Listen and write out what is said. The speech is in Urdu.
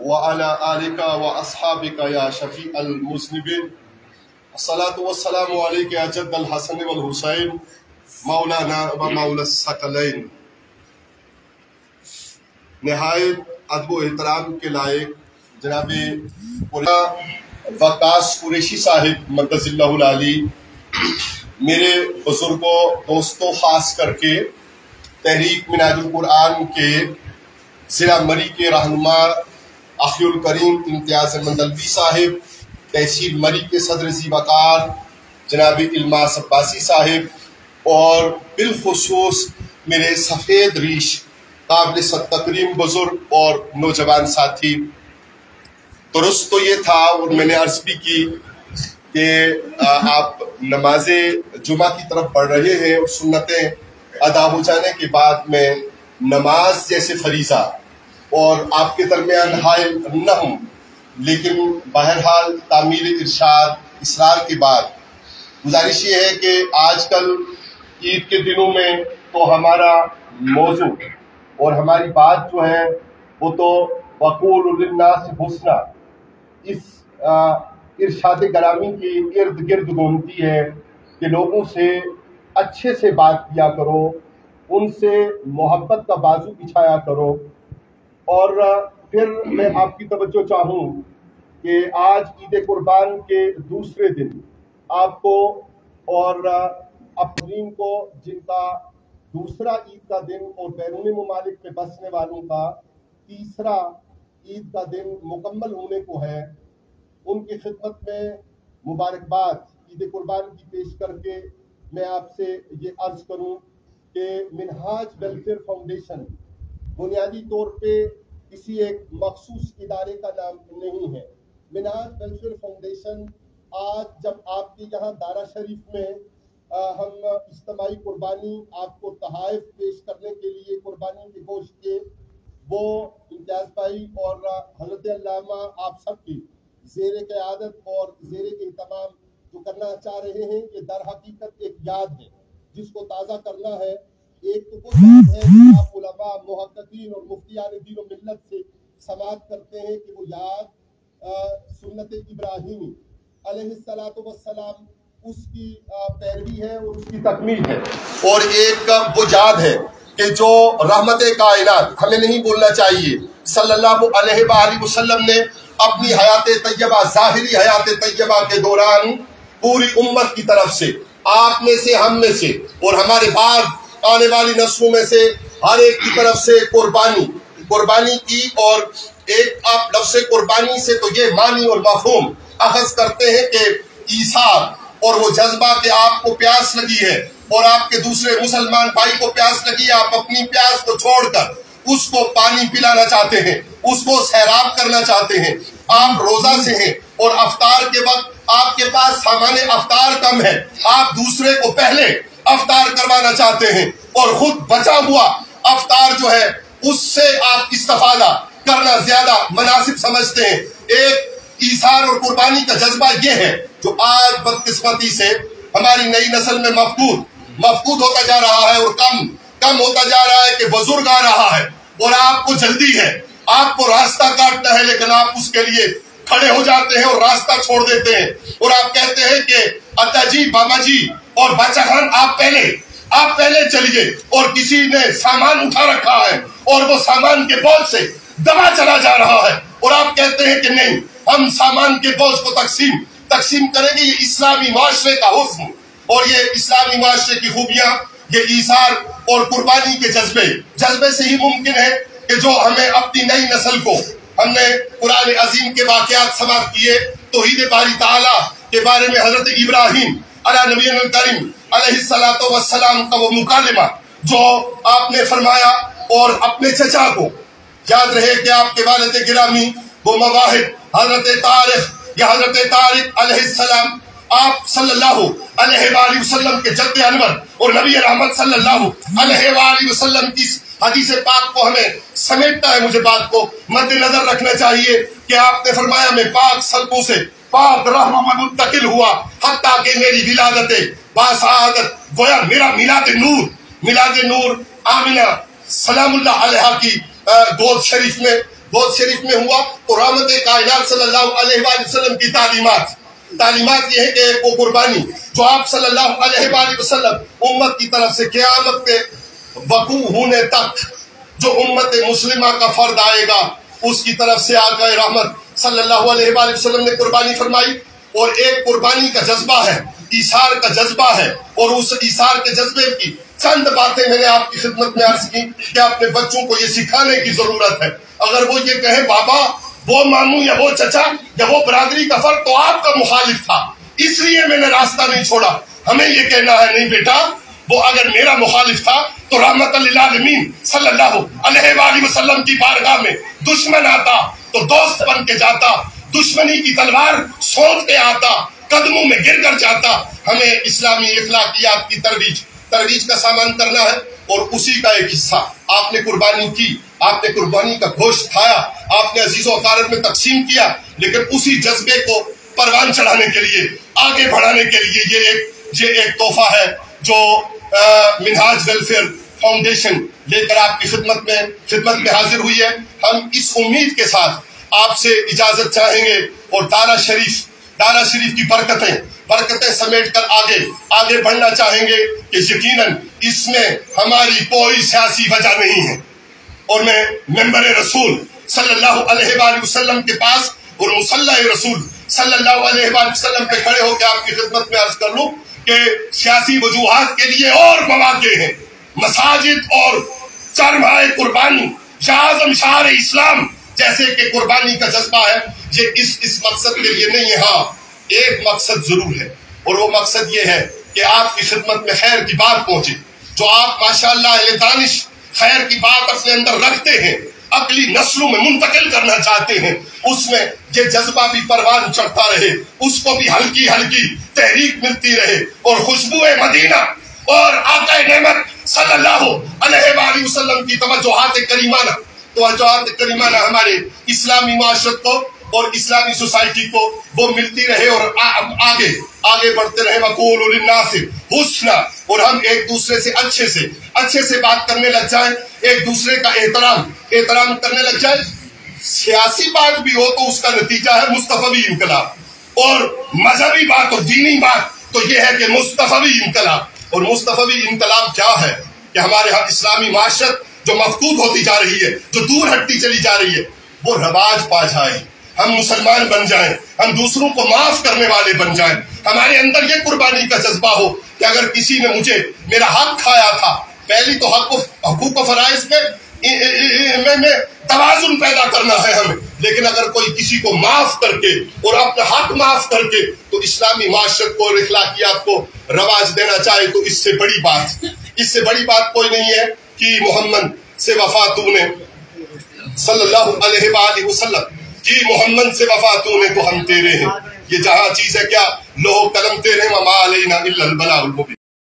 وعلى آلك وأصحابك يا شفيع المذنبين الصلاة والسلام عليك يا جد الحسن والحسين مولانا ومولا الثقلین۔ نہایت ادب و احترام کے لائق جناب وقاص قریشی صاحب مقدس اللہ العلی، میرے بزرگوں دوستوں، خاص کر کے تحریک منہاج القرآن کے ضلع مری کے رہنما اخی الکریم امتیاز مندلوی صاحب، تحصیل مری کے صدر ذی وقار جناب الماس عباسی صاحب، اور بالخصوص میرے سفید ریش قابل تکریم بزرگ اور نوجوان ساتھی۔ درست تو یہ تھا، اور میں نے عرض بھی کی کہ آپ نماز جمعہ کی طرف بڑھ رہے ہیں اور سنتیں ادا ہو جانے کے بعد میں نماز جیسے فریضہ اور آپ کے درمیان حائل نہ ہوں، لیکن بہرحال تعمیل ارشاد اصرار کے بعد گزارش یہ ہے کہ آج کل عید کے دنوں میں تو ہمارا موضوع اور ہماری بات جو ہے وہ تو وقولوا للناس حسنا اس ارشاد گرامی کی ارد گرد گھومتی ہے کہ لوگوں سے اچھے سے بات کیا کرو، ان سے محبت کا بازو بچھایا کرو۔ اور پھر میں آپ کی توجہ چاہوں کہ آج عید قربان کے دوسرے دن آپ کو اور اپنین کو، جن کا دوسرا عید کا دن اور بیرون ممالک میں بسنے والوں کا تیسرا عید کا دن مکمل ہونے کو ہے، ان کی خدمت میں مبارکباد عید قربان کی پیش کر کے میں آپ سے یہ عرض کروں کہ منہاج ویلفیئر فاؤنڈیشن بنیادی طور پہ کسی ایک مخصوص ادارے کا نام نہیں ہے۔ منہاج ویلفیئر فاؤنڈیشن آج جب آپ کے یہاں دارا شریف میں ہم اجتماعی قربانی آپ کو تحائف پیش کرنے کے لیے قربانی کے گوشت کے، وہ امتیاز بھائی اور حضرت علامہ آپ سب کی زیر قیادت اور زیر اہتمام جو کرنا چاہ رہے ہیں، یہ در حقیقت ایک یاد ہے جس کو تازہ کرنا ہے۔ ایک تو وہ یاد ہے کہ آپ علماء، محققین اور مفتیان دین و ملت سے سماعت کرتے ہیں کہ وہ یاد سنت ابراہیمی علیہ السلام اس کی پیروی ہے اور اس کی تکمیل ہے، اور ایک وہ یاد ہے کہ جو رحمت کائنات ہمیں نہیں بولنا چاہیے، صلی اللہ علیہ وآلہ وسلم نے اپنی حیات طیبہ، ظاہری حیات طیبہ کے دوران پوری امت کی طرف سے، آپ میں سے، ہم میں سے اور ہمارے بعد آنے والی نسلوں میں سے ہر ایک کی طرف سے قربانی کی، اور ایک آپ لفظ قربانی سے تو یہ معنی اور مفہوم اخذ کرتے ہیں کہ ایثار، اور وہ جذبہ کہ آپ کو پیاس لگی ہے اور آپ کے دوسرے مسلمان بھائی کو پیاس لگی ہے، آپ اپنی پیاس کو چھوڑ کر اس کو پانی پلانا چاہتے ہیں، اس کو سیراب کرنا چاہتے ہیں۔ آپ روزہ سے ہیں اور افطار کے وقت آپ کے پاس سامان افطار کم ہے، آپ دوسرے کو پہلے افطار کروانا چاہتے ہیں، اور خود بچا ہوا افطار جو ہے اس سے آپ استفادہ کرنا زیادہ مناسب سمجھتے ہیں۔ ایک ایثار اور قربانی کا جذبہ یہ ہے جو آج بدقسمتی سے ہماری نئی نسل میں مفقود ہوتا جا رہا ہے، اور کم ہوتا جا رہا ہے کہ بزرگ آ رہا ہے اور آپ کو جلدی ہے، آپ کو راستہ کاٹنا ہے، لیکن آپ اس کے لیے کھڑے ہو جاتے ہیں اور راستہ چھوڑ دیتے ہیں، اور آپ کہتے ہیں کہ اتا جی، بابا جی اور بچہ خان آپ پہلے چلیے، اور کسی نے سامان اٹھا رکھا ہے اور وہ سامان کے بوجھ سے دبا چلا جا رہا ہے، اور آپ کہتے ہیں کہ نہیں، ہم سامان کے بوجھ کو تقسیم کریں گے۔ یہ اسلامی معاشرے کا حسن اور یہ اسلامی معاشرے کی خوبیاں، یہ ایثار اور قربانی کے جذبے سے ہی ممکن ہے کہ جو ہمیں اپنی نئی نسل کو، ہم نے قرآن عظیم کے واقعات سماعت کیے، توحید باری تعالیٰ کے بارے میں حضرت ابراہیم علیہ نبی کریم علیہ السلام کا وہ مکالمہ جو آپ نے فرمایا، اور اپنے چچا کو یاد رہے کہ آپ کے والد گرامی وہ مواہب حضرت طارق علیہ السلام، آپ صلی اللہ علیہ وآلہ وسلم کے جد انور اور نبی رحمت صلی اللہ علیہ وآلہ وسلم کی حدیث پاک کو ہمیں سمیٹنا ہے۔ مجھے بات کو مد نظر رکھنا چاہیے کہ آپ نے فرمایا میں پاک سلبوں سے پاک رحموں میں منتقل ہوا، حتیٰ کہ میری ولادت باسعادت گویا میرا میلاد نور آمنہ سلام اللہ علیہ کی گود شریف میں گود شریف میں ہوا تو رحمت کائنات صلی اللہ علیہ وآلہ وسلم کی تعلیمات یہ ہے کہ وہ قربانی جو آپ صلی اللہ علیہ وآلہ وسلم امت کی طرف سے قیامت کے وقوع ہونے تک جو امت مسلمہ کا فرد آئے گا اس کی طرف سے آقا رحمت صلی اللہ علیہ وآلہ وسلم نے قربانی فرمائی. اور ایک قربانی کا جذبہ ہے، ایثار کا جذبہ ہے، اور اس ایثار کے جذبے کی چند باتیں میں نے آپ کی خدمت میں عرض کی کہ اپنے بچوں کو یہ سکھانے کی ضرورت ہے. اگر وہ یہ کہے بابا وہ ماموں یا وہ چچا یا وہ برادری کا فرد تو آپ کا مخالف تھا اس لیے میں نے راستہ نہیں چھوڑا، ہمیں یہ کہنا ہے نہیں بیٹا، وہ اگر میرا مخالف تھا تو رحمت للعالمین صلی اللہ علیہ وآلہ وسلم کی بارگاہ میں دشمن آتا تو دوست بن کے جاتا، دشمنی کی تلوار سونت کے آتا، قدموں میں گر کر جاتا. ہمیں اسلامی اخلاقیات کی ترویج کا سامان کرنا ہے. اور اسی کا ایک حصہ آپ نے قربانی کی، آپ نے قربانی کا گوشت کھایا، آپ نے عزیز و اقارب میں تقسیم کیا، لیکن اسی جذبے کو پروان چڑھانے کے لیے، آگے بڑھانے کے لیے یہ ایک تحفہ ہے جو منہاج ویلفیئر فاؤنڈیشن لے کر آپ کی خدمت میں حاضر ہوئی ہے. ہم اس امید کے ساتھ آپ سے اجازت چاہیں گے اور دارا شریف کی برکتیں سمیٹ کر آگے بڑھنا چاہیں گے کہ یقیناً اس میں ہماری کوئی سیاسی وجہ نہیں ہے. اور میں ممبر رسول صلی اللہ علیہ وآلہ وسلم کے پاس اور مصلی رسول صلی اللہ علیہ وآلہ وسلم پہ کھڑے ہو کے آپ کی خدمت میں عرض کر لوں کہ سیاسی وجوہات کے لیے اور مواقع ہیں. مساجد اور چرمائے قربانی یا اعظم شعار اسلام جیسے کہ قربانی کا جذبہ ہے، یہ اس مقصد کے لیے نہیں ہے. ہاں ایک مقصد ضرور ہے اور وہ مقصد یہ ہے کہ آپ کی خدمت میں خیر کی بات پہنچے. جو آپ ماشاءاللہ اہل دانش خیر کی بات اپنے اندر رکھتے ہیں، اگلی نسلوں میں منتقل کرنا چاہتے ہیں، اس میں یہ جذبہ بھی پروان چڑھتا رہے، اس کو بھی ہلکی ہلکی تحریک ملتی رہے، اور خوشبو مدینہ اور آقا نعمت صلی اللہ علیہ وآلہ وسلم کی توجہات کریمانہ ہمارے اسلامی معاشرت کو اور اسلامی سوسائٹی کو وہ ملتی رہے اور آگے بڑھتے رہے. وَقُولُوا لِلنَّاسِ حُسْنًا، اور ہم ایک دوسرے سے اچھے سے بات کرنے لگ جائیں، ایک دوسرے کا احترام کرنے لگ جائیں. سیاسی بات بھی ہو تو اس کا نتیجہ ہے مصطفی انقلاب، اور مذہبی بات اور دینی بات تو یہ ہے کہ مصطفی انقلاب. اور مصطفی انقلاب کیا ہے کہ ہمارے ہاں اسلامی معاشرت جو مفقود ہوتی جا رہی ہے، جو دور ہٹتی چلی جا رہی ہے، وہ رواج پا جائے، ہم مسلمان بن جائیں، ہم دوسروں کو معاف کرنے والے بن جائیں. ہمارے اندر یہ قربانی کا جذبہ ہو کہ اگر کسی نے میرا حق کھایا تھا، پہلی تو حقوق و فرائض میں توازن پیدا کرنا ہے ہمیں، لیکن اگر کوئی کسی کو معاف کر کے اور اپنا حق معاف کر کے تو اسلامی معاشرت کو اور اخلاقیات کو رواج دینا چاہے تو اس سے بڑی بات کوئی نہیں ہے کہ محمد سے وفا تو نے صلی اللہ علیہ وآلہ وسلم، کہ محمد سے وفا تو نے تو ہم تیرے ہیں. یہ جہاں چیز ہے کیا لوہ قلم تیرے وما علینا الا البلاغ المبین.